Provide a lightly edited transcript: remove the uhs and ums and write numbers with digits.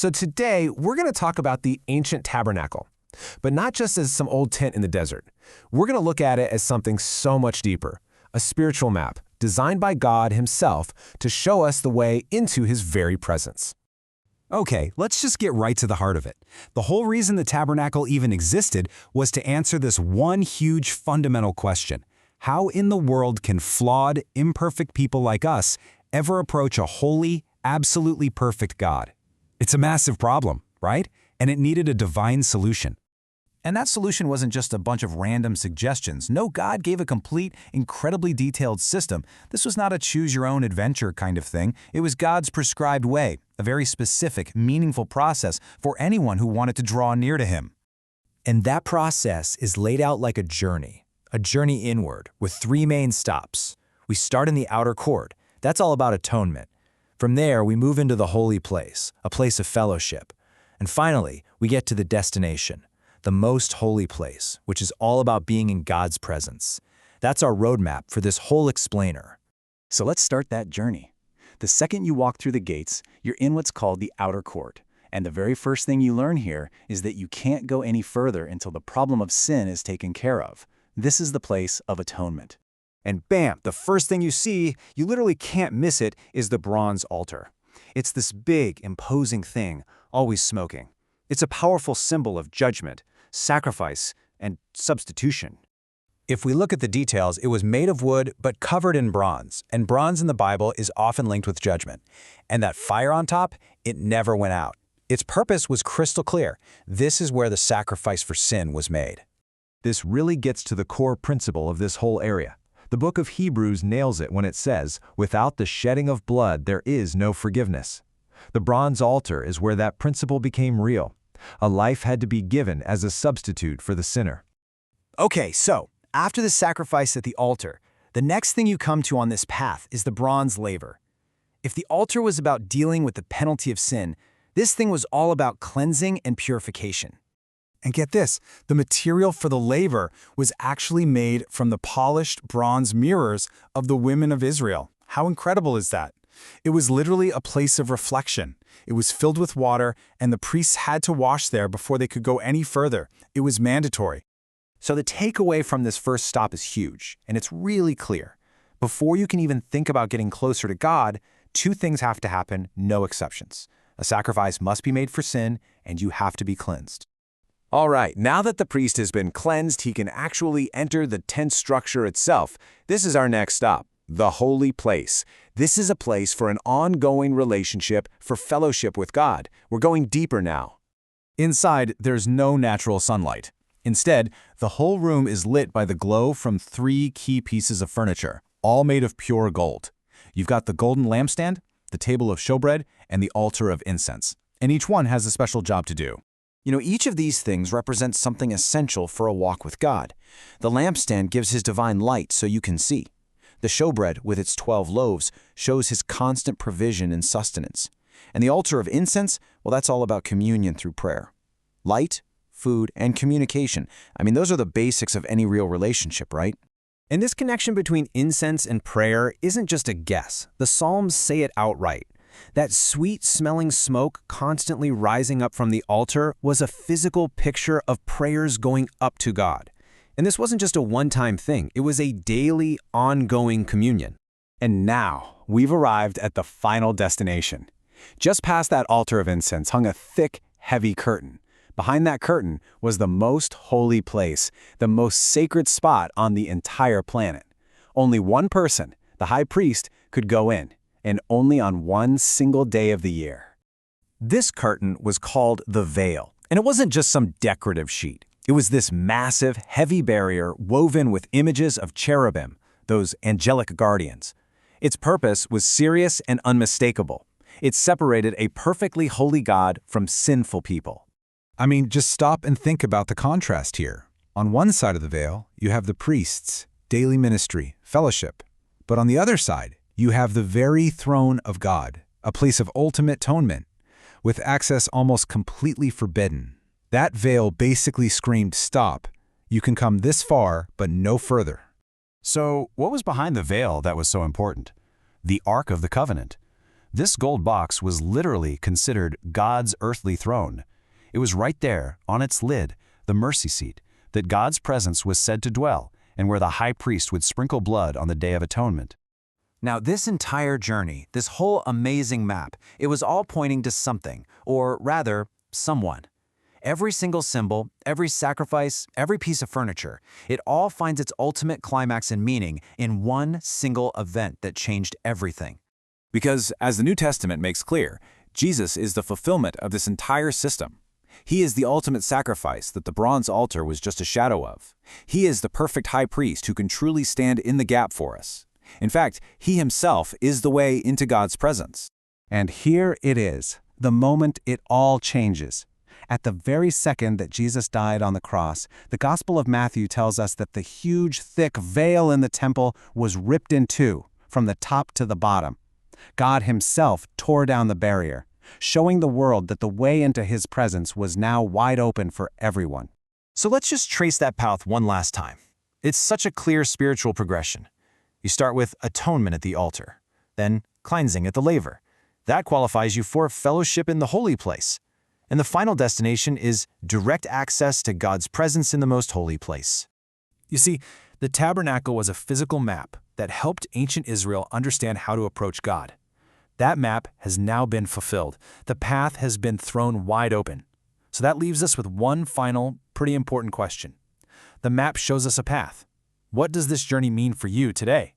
So today, we're going to talk about the ancient tabernacle, but not just as some old tent in the desert. We're going to look at it as something so much deeper, a spiritual map designed by God himself to show us the way into his very presence. Okay, let's just get right to the heart of it. The whole reason the tabernacle even existed was to answer this one huge fundamental question. How in the world can flawed, imperfect people like us ever approach a holy, absolutely perfect God? It's a massive problem, right? And it needed a divine solution. And that solution wasn't just a bunch of random suggestions. No, God gave a complete, incredibly detailed system. This was not a choose-your-own-adventure kind of thing. It was God's prescribed way, a very specific, meaningful process for anyone who wanted to draw near to him. And that process is laid out like a journey inward, with 3 main stops. We start in the outer court. That's all about atonement. From there, we move into the holy place, a place of fellowship. And finally, we get to the destination, the most holy place, which is all about being in God's presence. That's our roadmap for this whole explainer. So let's start that journey. The second you walk through the gates, you're in what's called the outer court. And the very first thing you learn here is that you can't go any further until the problem of sin is taken care of. This is the place of atonement. And bam, the first thing you see, you literally can't miss it, is the bronze altar. It's this big, imposing thing, always smoking. It's a powerful symbol of judgment, sacrifice, and substitution. If we look at the details, it was made of wood but covered in bronze, and bronze in the Bible is often linked with judgment. And that fire on top, it never went out. Its purpose was crystal clear. This is where the sacrifice for sin was made. This really gets to the core principle of this whole area. The book of Hebrews nails it when it says, "Without the shedding of blood, there is no forgiveness." The bronze altar is where that principle became real. A life had to be given as a substitute for the sinner. Okay, so after the sacrifice at the altar, the next thing you come to on this path is the bronze laver. If the altar was about dealing with the penalty of sin, this thing was all about cleansing and purification. And get this, the material for the laver was actually made from the polished bronze mirrors of the women of Israel. How incredible is that? It was literally a place of reflection. It was filled with water, and the priests had to wash there before they could go any further. It was mandatory. So the takeaway from this first stop is huge, and it's really clear. Before you can even think about getting closer to God, 2 things have to happen, no exceptions. A sacrifice must be made for sin, and you have to be cleansed. All right, now that the priest has been cleansed, he can actually enter the tent structure itself. This is our next stop, the holy place. This is a place for an ongoing relationship, for fellowship with God. We're going deeper now. Inside, there's no natural sunlight. Instead, the whole room is lit by the glow from 3 key pieces of furniture, all made of pure gold. You've got the golden lampstand, the table of showbread, and the altar of incense. And each one has a special job to do. You know, each of these things represents something essential for a walk with God. The lampstand gives his divine light so you can see. The showbread, with its 12 loaves, shows his constant provision and sustenance. And the altar of incense, well, that's all about communion through prayer. Light, food, and communication. I mean, those are the basics of any real relationship, right? And this connection between incense and prayer isn't just a guess. The Psalms say it outright. That sweet-smelling smoke constantly rising up from the altar was a physical picture of prayers going up to God. And this wasn't just a one-time thing. It was a daily, ongoing communion. And now, we've arrived at the final destination. Just past that altar of incense hung a thick, heavy curtain. Behind that curtain was the most holy place, the most sacred spot on the entire planet. Only one person, the high priest, could go in, and only on one single day of the year. This curtain was called the veil, and it wasn't just some decorative sheet. It was this massive, heavy barrier woven with images of cherubim, those angelic guardians. Its purpose was serious and unmistakable. It separated a perfectly holy God from sinful people. I mean, just stop and think about the contrast here. On one side of the veil, you have the priests, daily ministry, fellowship. But on the other side, you have the very throne of God, a place of ultimate atonement, with access almost completely forbidden. That veil basically screamed, "Stop. You can come this far, but no further." So, what was behind the veil that was so important? The Ark of the Covenant. This gold box was literally considered God's earthly throne. It was right there, on its lid, the mercy seat, that God's presence was said to dwell, and where the high priest would sprinkle blood on the Day of Atonement. Now, this entire journey, this whole amazing map, it was all pointing to something, or rather, someone. Every single symbol, every sacrifice, every piece of furniture, it all finds its ultimate climax and meaning in one single event that changed everything. Because, as the New Testament makes clear, Jesus is the fulfillment of this entire system. He is the ultimate sacrifice that the bronze altar was just a shadow of. He is the perfect high priest who can truly stand in the gap for us. In fact, he himself is the way into God's presence. And here it is, the moment it all changes. At the very second that Jesus died on the cross, the Gospel of Matthew tells us that the huge, thick veil in the temple was ripped in two, from the top to the bottom. God himself tore down the barrier, showing the world that the way into his presence was now wide open for everyone. So let's just trace that path one last time. It's such a clear spiritual progression. You start with atonement at the altar, then cleansing at the laver. That qualifies you for fellowship in the holy place. And the final destination is direct access to God's presence in the most holy place. You see, the tabernacle was a physical map that helped ancient Israel understand how to approach God. That map has now been fulfilled. The path has been thrown wide open. So that leaves us with one final, pretty important question. The map shows us a path. What does this journey mean for you today?